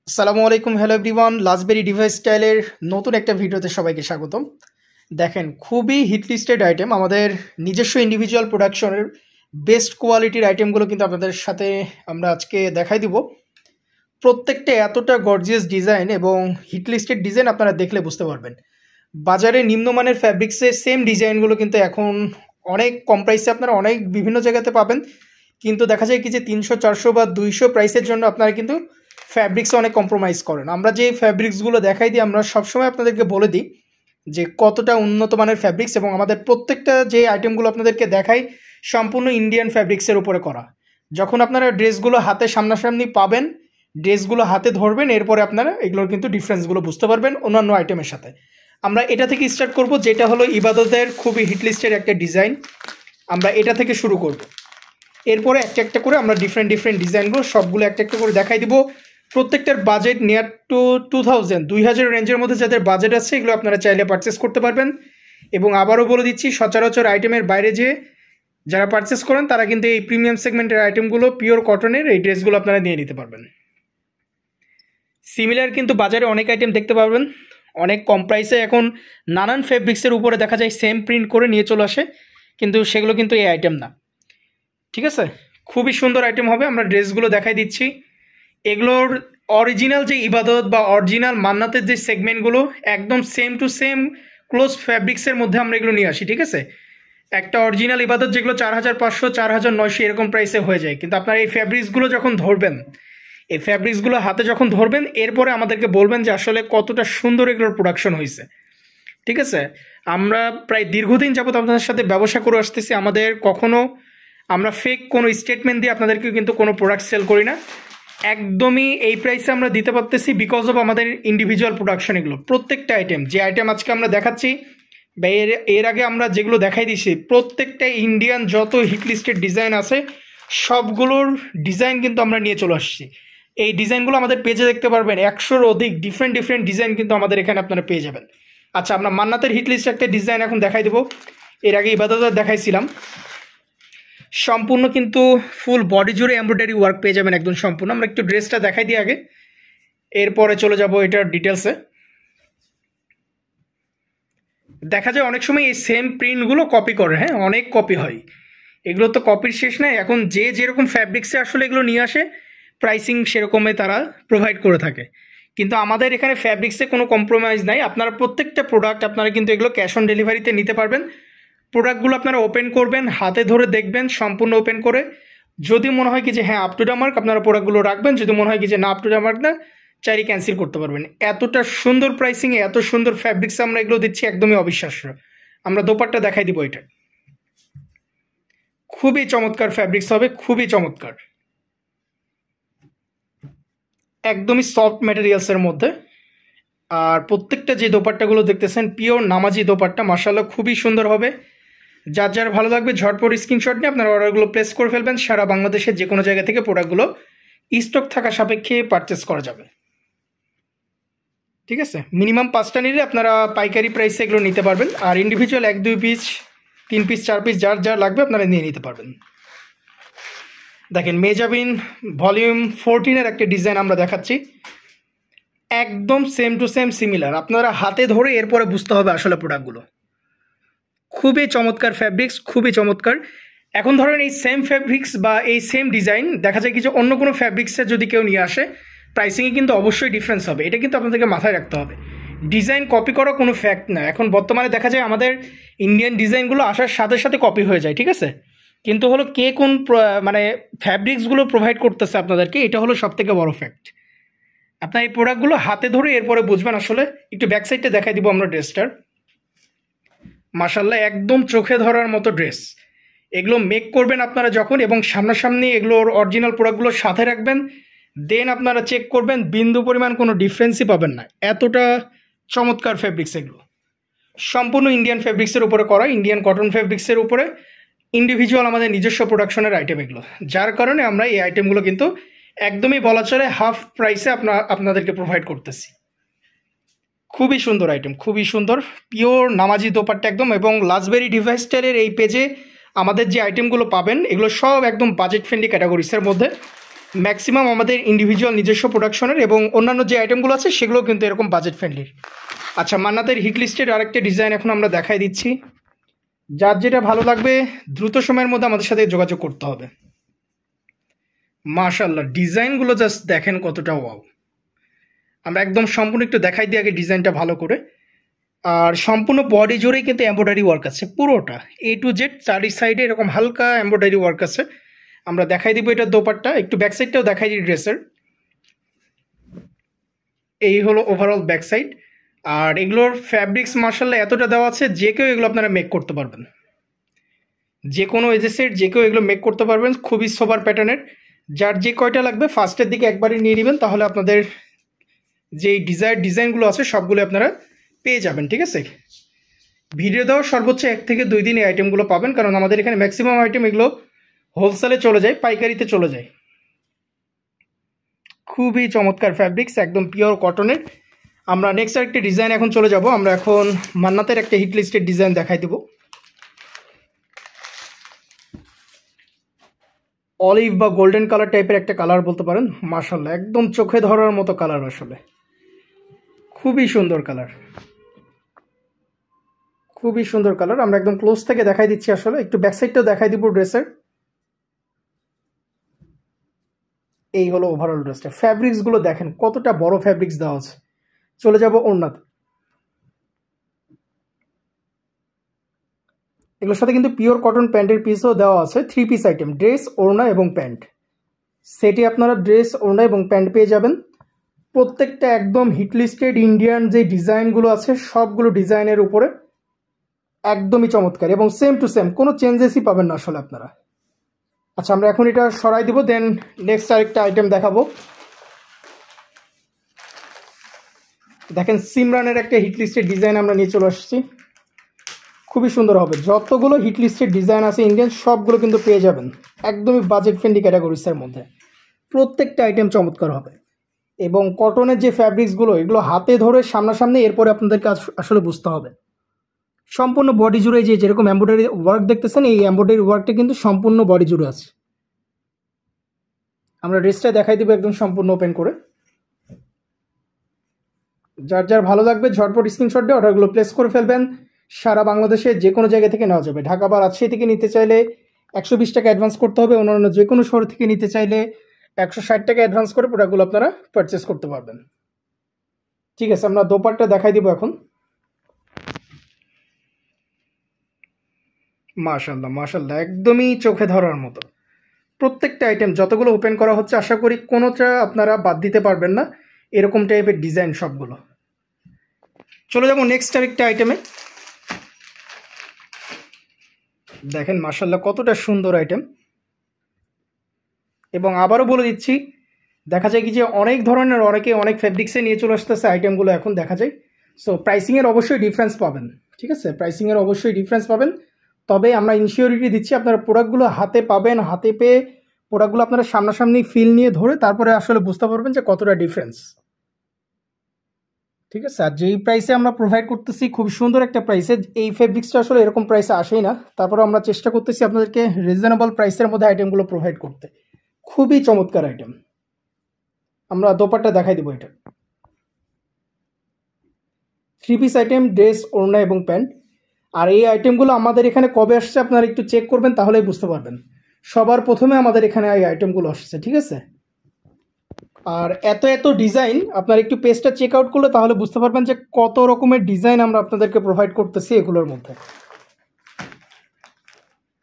আসসালামু আলাইকুম, hello everyone. লাজবেরি device স্টাইলের নতুন একটা ভিডিওতে সবাইকে স্বাগতম। দেখেন, খুবই হিট লিস্টেড আইটেম, আমাদের নিজস্ব ইন্ডিভিজুয়াল প্রোডাকশনের বেস্ট কোয়ালিটির আইটেমগুলো কিন্তু আপনাদের সাথে আমরা আজকে দেখাই দিব। প্রত্যেকটা এতটা গর্জিয়াস ডিজাইন এবং হিট লিস্টেড ডিজাইন আপনারা দেখলে বুঝতে পারবেন। বাজারে নিম্নমানের ফ্যাব্রিক্সের সেম ডিজাইনগুলো কিন্তু এখন অনেক কম প্রাইসে আপনারা অনেক বিভিন্ন জায়গাতে পাবেন, কিন্তু দেখা যায় কি যে 300, 400 বা 200 প্রাইসের জন্য আপনারা কিন্তু ফ্যাব্রিক্সে অনেক কম্প্রোমাইজ করেন। আমরা যে ফ্যাব্রিক্সগুলো দেখাই দিই, আমরা সবসময় আপনাদেরকে বলে দিই যে কতটা উন্নত মানের ফ্যাব্রিক্স, এবং আমাদের প্রত্যেকটা যে আইটেমগুলো আপনাদেরকে দেখাই সম্পূর্ণ ইন্ডিয়ান ফ্যাব্রিক্সের উপরে করা। যখন আপনারা ড্রেসগুলো হাতে সামনাসামনি পাবেন, ড্রেসগুলো হাতে ধরবেন, এরপরে আপনারা এগুলোর কিন্তু ডিফারেন্সগুলো বুঝতে পারবেন অন্যান্য আইটেমের সাথে। আমরা এটা থেকে স্টার্ট করব, যেটা হলো ইবাদতের খুবই হিটলিস্টের একটা ডিজাইন। আমরা এটা থেকে শুরু করব, এরপরে একটা একটা করে আমরা ডিফারেন্ট ডিজাইনগুলো সবগুলো একটা একটা করে দেখাই দিব। প্রত্যেকটার বাজেট নিয়ার টু 2000 রেঞ্জের মধ্যে যাদের বাজেট আছে, এগুলো আপনারা চাইলে পারচেস করতে পারবেন। এবং আবারও বলে দিচ্ছি, সচরাচর আইটেমের বাইরে যে যারা পারচেস করেন তারা কিন্তু এই প্রিমিয়াম সেগমেন্টের আইটেমগুলো, পিওর কটনের এই ড্রেসগুলো আপনারা নিয়ে নিতে পারবেন। সিমিলার কিন্তু বাজারে অনেক আইটেম দেখতে পারবেন অনেক কম প্রাইসে। এখন নানান ফেব্রিক্সের উপরে দেখা যায় সেম প্রিন্ট করে নিয়ে চলে আসে, কিন্তু সেগুলো কিন্তু এই আইটেম না। ঠিক আছে, খুবই সুন্দর আইটেম হবে। আমরা ড্রেসগুলো দেখাই দিচ্ছি। এগুলোর অরিজিনাল যে ইবাদত বা অরিজিনাল মান্নাতের যে সেগমেন্টগুলো একদম সেম টু সেম ক্লোজ ফ্যাব্রিক্সের মধ্যে আমরা এগুলো নিয়ে আসি। ঠিক আছে, একটা অরিজিনাল ইবাদত যেগুলো 4500, 4900 এরকম প্রাইসে হয়ে যায়, কিন্তু আপনার এই ফ্যাব্রিক্সগুলো যখন ধরবেন, এই ফ্যাব্রিক্সগুলো হাতে যখন ধরবেন, এরপরে আমাদেরকে বলবেন যে আসলে কতটা সুন্দর এগুলোর প্রোডাকশন হয়েছে। ঠিক আছে, আমরা প্রায় দীর্ঘদিন যাবত আপনাদের সাথে ব্যবসা করে আসতেছি। কখনো আমরা ফেক কোনো স্টেটমেন্ট দিয়ে আপনাদেরকে কিন্তু কোনো প্রোডাক্ট সেল করি না। একদমই এই প্রাইসে আমরা দিতে পারতেছি বিকজ অফ আমাদের ইন্ডিভিজুয়াল প্রোডাকশন। এগুলো প্রত্যেকটা আইটেম, যে আইটেম আজকে আমরা দেখাচ্ছি বা এর আগে আমরা যেগুলো দেখাই দিচ্ছি, প্রত্যেকটা ইন্ডিয়ান যত হিট লিস্টেড ডিজাইন আছে সবগুলোর ডিজাইন কিন্তু আমরা নিয়ে চলে আসছি। এই ডিজাইনগুলো আমাদের পেজে দেখতে পারবেন, 100-র অধিক ডিফারেন্ট ডিজাইন কিন্তু আমাদের এখানে আপনারা পেয়ে যাবেন। আচ্ছা, আমরা মান্নাতের হিট লিস্ট একটা ডিজাইন এখন দেখাই দেবো। এর আগে ইবাদত দেখাইছিলাম, সম্পূর্ণ কিন্তু ফুল বডি জুড়ে এমব্রয়ডারি ওয়ার্ক পেয়ে যাবেন একদম সম্পূর্ণ। আমরা একটু ড্রেসটা দেখাই দিই আগে, এরপরে চলে যাব এটার ডিটেলসে। দেখা যায় অনেক সময় এই সেম প্রিন্টগুলো কপি করে, হ্যাঁ অনেক কপি হয়, এগুলো তো কপির শেষ নাই। এখন যে যেরকম ফ্যাব্রিক্সে আসলে এগুলো নিয়ে আসে, প্রাইসিং সেরকমই তারা প্রোভাইড করে থাকে, কিন্তু আমাদের এখানে ফ্যাব্রিক্সে কোনো কম্প্রোমাইজ নাই। আপনারা প্রত্যেকটা প্রোডাক্ট আপনারা কিন্তু এগুলো ক্যাশ অন ডেলিভারিতে নিতে পারবেন। প্রোডাক্টগুলো আপনারা ওপেন করবেন, হাতে ধরে দেখবেন, সম্পূর্ণ ওপেন করে যদি মনে হয় কি যে হ্যাঁ আপ টু দ্য মার্ক, আপনারা প্রোডাক্টগুলো রাখবেন। যদি মনে হয় কি যে না আপ টু দ্য মার্ক না, চাইলে ক্যান্সেল করতে পারবেন। এতটা সুন্দর প্রাইসিংয়ে এত সুন্দর ফ্যাব্রিক্স আমরা এগুলো দিচ্ছি, একদমই অবিশ্বাস্য। আমরা দোপাট্টা দেখাই দিব, এটা খুবই চমৎকার ফ্যাব্রিক্স হবে, খুবই চমৎকার, একদমই সফট ম্যাটেরিয়ালসের মধ্যে। আর প্রত্যেকটা যে দোপাট্টাগুলো দেখতেছেন পিওর নামাজি দোপাট্টা, মাশাআল্লাহ খুবই সুন্দর হবে। যার যার ভালো লাগবে ঝটপট স্ক্রিনশট নিয়ে আপনারা অর্ডারগুলো প্লেস করে ফেলবেন। সারা বাংলাদেশের যে কোনো জায়গা থেকে প্রোডাক্টগুলো স্টক থাকা সাপেক্ষে পারচেস করা যাবে। ঠিক আছে, মিনিমাম 5টা নিলে আপনারা পাইকারি প্রাইসে এগুলো নিতে পারবেন, আর ইন্ডিভিজুয়াল 1-2 পিস 3 পিস 4 পিস যার যার লাগবে আপনারা নিয়ে নিতে পারবেন। দেখেন, মেজাবিন ভলিউম 14-এর একটা ডিজাইন আমরা দেখাচ্ছি, একদম সেম টু সেম সিমিলার। আপনারা হাতে ধরে এরপরে বুঝতে হবে আসলে প্রোডাক্টগুলো। খুবই চমৎকার ফ্যাব্রিক্স, খুবই চমৎকার। এখন ধরেন এই সেম ফ্যাব্রিক্স বা এই সেম ডিজাইন দেখা যায় কি যে অন্য কোনো ফ্যাব্রিক্সের যদি কেউ নিয়ে আসে, প্রাইসিংয়ে কিন্তু অবশ্যই ডিফারেন্স হবে। এটা কিন্তু আপনাদেরকে মাথায় রাখতে হবে। ডিজাইন কপি করা কোনো ফ্যাক্ট না। এখন বর্তমানে দেখা যায় আমাদের ইন্ডিয়ান ডিজাইনগুলো আসার সাথে সাথে কপি হয়ে যায়। ঠিক আছে, কিন্তু হলো কে কোন মানে ফ্যাব্রিক্সগুলো প্রোভাইড করতেছে আপনাদেরকে, এটা হলো সবথেকে বড় ফ্যাক্ট। আপনার এই প্রোডাক্টগুলো হাতে ধরে এরপরে বুঝবেন আসলে। একটু ব্যাক সাইডটা দেখাই দিব আমরা ড্রেসটার। মাশাআল্লাহ একদম চোখে ধরার মতো ড্রেস। এগুলো মেক করবেন আপনারা যখন, এবং সামনাসামনি এগুলোর অরিজিনাল প্রোডাক্টগুলোর সাথে রাখবেন, দেন আপনারা চেক করবেন, বিন্দু পরিমাণ কোনো ডিফারেন্সই পাবেন না। এতটা চমৎকার ফ্যাব্রিক্স এগুলো, সম্পূর্ণ ইন্ডিয়ান ফ্যাব্রিক্সের উপরে করা, ইন্ডিয়ান কটন ফ্যাব্রিক্সের উপরে ইন্ডিভিজুয়াল আমাদের নিজস্ব প্রোডাকশনের আইটেম এগুলো, যার কারণে আমরা এই আইটেমগুলো কিন্তু একদমই বলা চলে হাফ প্রাইসে আপনাদেরকে প্রোভাইড করতেছি। খুবই সুন্দর আইটেম, খুবই সুন্দর পিওর নামাজি দোপাট্টা একদম। এবং লাজবেরি ডিভাইস স্টাইলের এই পেজে আমাদের যে আইটেমগুলো পাবেন, এগুলো সব একদম বাজেট ফ্রেন্ডলি ক্যাটাগরিসের মধ্যে। ম্যাক্সিমাম আমাদের ইন্ডিভিজুয়াল নিজস্ব প্রোডাকশনের এবং অন্যান্য যে আইটেমগুলো আছে সেগুলো কিন্তু এরকম বাজেট ফ্রেন্ডলি। আচ্ছা, মান্নাতের হিট লিস্টের আরেকটা ডিজাইন এখন আমরা দেখাই দিচ্ছি। যার যেটা ভালো লাগবে দ্রুত সময়ের মধ্যে আমাদের সাথে যোগাযোগ করতে হবে। মাশাআল্লাহ, ডিজাইনগুলো জাস্ট দেখেন কতটা ওয়াও। আমরা একদম সম্পূর্ণ একটু দেখাই দিই আগে ডিজাইনটা ভালো করে। আর সম্পূর্ণ বডি জুড়েই কিন্তু এমব্রয়ডারি ওয়ার্ক আছে, পুরোটা A to Z চারি সাইডে এরকম হালকা এমব্রয়ডারি ওয়ার্ক আছে। আমরা দেখাই দিব এটা দোপাট্টা, একটু ব্যাক সাইডটাও দেখাই দিই ড্রেসের। এই হলো ওভারঅল ব্যাক সাইড। আর এগুলোর ফ্যাব্রিক্স মাশাআল্লাহ এতটা দেওয়া আছে যে কেউ এগুলো আপনারা মেক করতে পারবেন, যে কোনো এজেসের যে কেউ এগুলো মেক করতে পারবেন। খুবই সোবার প্যাটার্নের। যার যে কয়টা লাগবে ফার্স্টের দিকে একবারই নিয়ে নেবেন, তাহলে আপনাদের যে ডিজাইনগুলো আছে সবগুলো আপনারা পেয়ে যাবেন। ঠিক আছে, ভিডিও দেওয়া সর্বোচ্চ 1 থেকে 2 দিন এই আইটেমগুলো পাবেন, কারণ আমাদের এখানে ম্যাক্সিমাম আইটেম এগুলো হোলসেলে চলে যায়, পাইকারিতে চলে যায়। খুবই চমৎকার ফ্যাব্রিক্স, একদম পিওর কটনের। আমরা নেক্সট আরেকটি ডিজাইন এখন চলে যাব। আমরা এখন মান্নাতের একটা হিট লিস্টের ডিজাইন দেখাই দেব। অলিভ বা গোল্ডেন কালার টাইপের একটা কালার বলতে পারেন। মাশাআল্লাহ, একদম চোখে ধরার মতো কালার, আসলে খুবই সুন্দর কালার, খুবই সুন্দর কালার। আমরা একদম ক্লোজ থেকে দেখাই দিচ্ছি, আসলে একটু ব্যাক সাইডটাও দেখাই দিব ড্রেসের। এই হলো ওভারঅল ড্রেসটা। ফ্যাব্রিক্সগুলো দেখেন কতটা বড় ফ্যাব্রিক্স দেওয়া আছে। চলে যাব ওড়নাতে। এগুলোর সাথে কিন্তু পিওর কটন প্যান্টের পিসও দেওয়া আছে। 3 পিস আইটেম, ড্রেস, ওড়না এবং প্যান্ট সেটে আপনারা ড্রেস, ওড়না এবং প্যান্ট পেয়ে যাবেন। প্রত্যেকটা একদম হিট লিস্টেড ইন্ডিয়ান যে ডিজাইনগুলো আছে সবগুলো ডিজাইনের উপরে একদমই চমৎকার এবং সেম টু সেম, কোনো চেঞ্জেসই পাবেন না আসলে আপনারা। আচ্ছা, আমরা এখন এটা সরাই দিব, দেন নেক্সট আরেকটা আইটেম দেখাবো। দেখেন সিমরানের একটা হিট লিস্টের ডিজাইন আমরা নিয়ে চলে আসছি। খুবই সুন্দর হবে। যতগুলো হিট লিস্টের ডিজাইন আছে ইন্ডিয়ান সবগুলো কিন্তু পেয়ে যাবেন একদমই বাজেট ফ্রেন্ডলি ক্যাটাগরিসের মধ্যে। প্রত্যেকটা আইটেম চমৎকার হবে এবং কটনের যে ফ্যাব্রিক্সগুলো এগুলো হাতে ধরে সামনাসামনি এরপরে আপনাদেরকে আসলে বুঝতে হবে। সম্পূর্ণ বডি জুড়ে যে যেরকম এমব্রয়ডারি ওয়ার্ক দেখতেছেন, এই এমব্রয়ডারি ওয়ার্কটা কিন্তু সম্পূর্ণ বডি জুড়ে আছে। আমরা ড্রেসটা দেখাই দিব একদম সম্পূর্ণ ওপেন করে। যার যার ভালো লাগবে ঝটপট স্ক্রিনশট দিয়ে অর্ডারগুলো প্লেস করে ফেলবেন। সারা বাংলাদেশে যে কোনো জায়গা থেকে নেওয়া যাবে। ঢাকা বা রাজশাহী থেকে নিতে চাইলে 120 টাকা অ্যাডভান্স করতে হবে। অন্যান্য যে কোনো শহর থেকে নিতে চাইলে 160 টাকা অ্যাডভান্স করে প্রোডাক্টগুলো আপনারা পারচেস করতে পারবেন। ঠিক আছে, আমরা দোপাট্টা দেখাই দিব এখন। মাশাআল্লাহ মাশাআল্লাহ, একদমই চোখে ধরার মতো। প্রত্যেকটা আইটেম যতগুলো ওপেন করা হচ্ছে আশা করি কোনোটা আপনারা বাদ দিতে পারবেন না, এরকম টাইপের ডিজাইন সবগুলো। চলে যাব নেক্সট আরেকটা আইটেমে। দেখেন মাশাআল্লাহ কতটা সুন্দর আইটেম। এবং আবারও বলে দিচ্ছি, দেখা যায় কি যে অনেক ধরনের অনেক ফ্যাব্রিক্সে নিয়ে চলে আসতেছে আইটেমগুলো এখন দেখা যায়। সো প্রাইসিংয়ের অবশ্যই ডিফারেন্স পাবেন। ঠিক আছে, প্রাইসিংয়ের অবশ্যই ডিফারেন্স পাবেন। তবে আমরা ইনসিওরিটি দিচ্ছি আপনারা প্রোডাক্টগুলো হাতে পাবেন, হাতে পেয়ে প্রোডাক্টগুলো আপনারা সামনাসামনি ফিল নিয়ে ধরে তারপরে আসলে বুঝতে পারবেন যে কতটা ডিফারেন্স। ঠিক আছে, আর যেই প্রাইসে আমরা প্রোভাইড করতেছি খুব সুন্দর একটা প্রাইসে, এই ফেব্রিক্সটা আসলে এরকম প্রাইসে আসেই না। তারপরে আমরা চেষ্টা করতেছি আপনাদেরকে রিজনেবল প্রাইসের মধ্যে আইটেমগুলো প্রোভাইড করতে। খুবই চমৎকার আইটেম। আমরা দোপাট্টা দেখাই দিব। এটা 3 পিস আইটেম, ড্রেস, ওড়না এবং প্যান্ট। আর এই আইটেমগুলো আমাদের এখানে কবে আসছে আপনারা একটু চেক করবেন, তাহলেই বুঝতে পারবেন। সবার প্রথমে আমাদের এখানে এই আইটেমগুলো আসছে। ঠিক আছে, আর এত ডিজাইন আপনারা একটু পেজটা চেক আউট করলে তাহলে বুঝতে পারবেন যে কত রকমের ডিজাইন আমরা আপনাদেরকে প্রোভাইড করতেছি এগুলোর মধ্যে।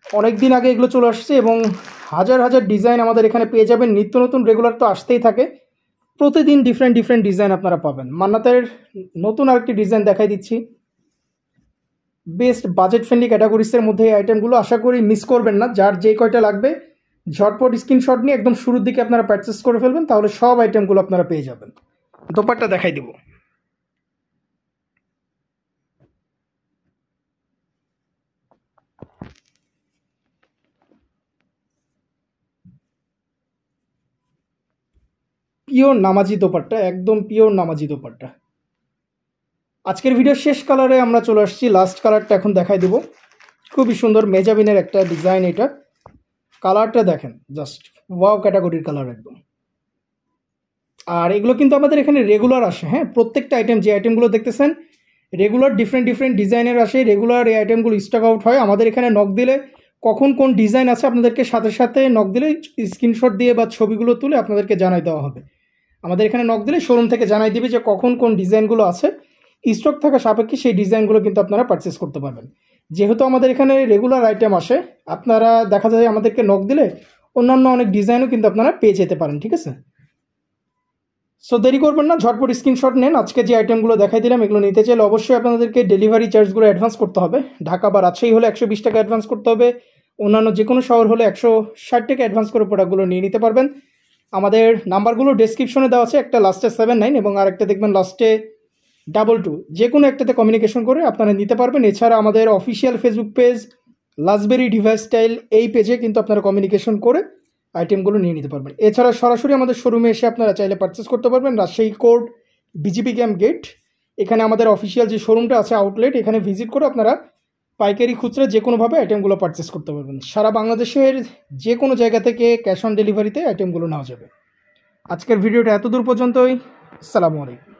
অনেক দিন আগে এগুলো চলে আসছে এবং হাজার হাজার ডিজাইন আমাদের এখানে পেয়ে যাবেন। নিত্য নতুন রেগুলার তো আসতেই থাকে, প্রতিদিন ডিফারেন্ট ডিজাইন আপনারা পাবেন। মান্নাতের নতুন আরেকটি ডিজাইন দেখাই দিচ্ছি। বেস্ট বাজেট ফ্রেন্ডলি ক্যাটাগরিসের মধ্যে এই আইটেমগুলো, আশা করি মিস করবেন না। যার যে কয়টা লাগবে ঝটপট স্ক্রিনশট নিয়ে একদম শুরুর দিকে আপনারা পারচেস করে ফেলবেন, তাহলে সব আইটেমগুলো আপনারা পেয়ে যাবেন। দোপাট্টা দেখাই দিব। পিওর নামাজি দোপাট্টা, একদম পিওর নামাজি দোপাট্টা। আজকের ভিডিও শেষ কালারে আমরা চলে আসছি। লাস্ট কালারটা এখন দেখাই দিব। খুবই সুন্দর মেজাবিনের একটা ডিজাইন। এটা কালারটা দেখেন জাস্ট ওয়াও ক্যাটাগরির কালার একদম। আর এগুলো কিন্তু আমাদের এখানে রেগুলার আসে, হ্যাঁ, প্রত্যেকটা আইটেম যে আইটেমগুলো দেখতেছেন রেগুলার ডিফারেন্ট ডিজাইনের আসে, রেগুলার এই আইটেমগুলো স্টক আউট হয়। আমাদের এখানে নক দিলে কখন কোন ডিজাইন আছে আপনাদেরকে সাথে সাথে নক দিলে স্ক্রিনশট দিয়ে বা ছবিগুলো তুলে আপনাদেরকে জানাই দেওয়া হবে। আমাদের এখানে নক দিলে শোরুম থেকে জানাই দিবে যে কখন কোন ডিজাইনগুলো আছে, স্টক থাকা সাপেক্ষে সেই ডিজাইনগুলো কিন্তু আপনারা পারচেস করতে পারবেন। যেহেতু আমাদের এখানে রেগুলার আইটেম আসে, আপনারা দেখা যায় আমাদেরকে নক দিলে অন্যান্য অনেক ডিজাইনও কিন্তু আপনারা পেয়ে যেতে পারেন, ঠিক আছে। সো দেরি করবেন না, ঝটপট স্ক্রিনশট নেন। আজকে যে আইটেমগুলো দেখাই দিলাম এগুলো নিতে চাইলে অবশ্যই আপনাদেরকে ডেলিভারি চার্জগুলো অ্যাডভান্স করতে হবে। ঢাকা বা রাজশাহী হলে 120 টাকা অ্যাডভান্স করতে হবে, অন্যান্য যে কোনো শহর হলে 160 টাকা অ্যাডভান্স করে প্রোডাক্টগুলো নিয়ে নিতে পারবেন। আমাদের নাম্বারগুলো ডেসক্রিপশনে দেওয়া আছে, একটা লাস্টে 79 এবং আরেকটা দেখবেন লাস্টে 22, যে কোনো একটাতে কমিউনিকেশন করে আপনারা নিতে পারবেন। এছাড়া আমাদের official Facebook page লাজবেরি device style, এই পেজে কিন্তু আপনারা কমিউনিকেশন করে আইটেমগুলো নিয়ে নিতে পারবেন। এছাড়া সরাসরি আমাদের শোরুমে এসে আপনারা চাইলে পারচেস করতে পারবেন। Rajshahi court, BGP camp gate, এখানে আমাদের অফিসিয়াল যে শোরুমটা আছে আউটলেট, এখানে ভিজিট করে আপনারা পাইকারি খুচরা যে কোনোভাবে আইটেমগুলো পারচেস করতে পারবেন। সারা বাংলাদেশের যে কোনো জায়গা থেকে ক্যাশ অন ডেলিভারিতে আইটেমগুলো নেওয়া যাবে। আজকের ভিডিওটা এত দূর পর্যন্তই। আসসালামু আলাইকুম।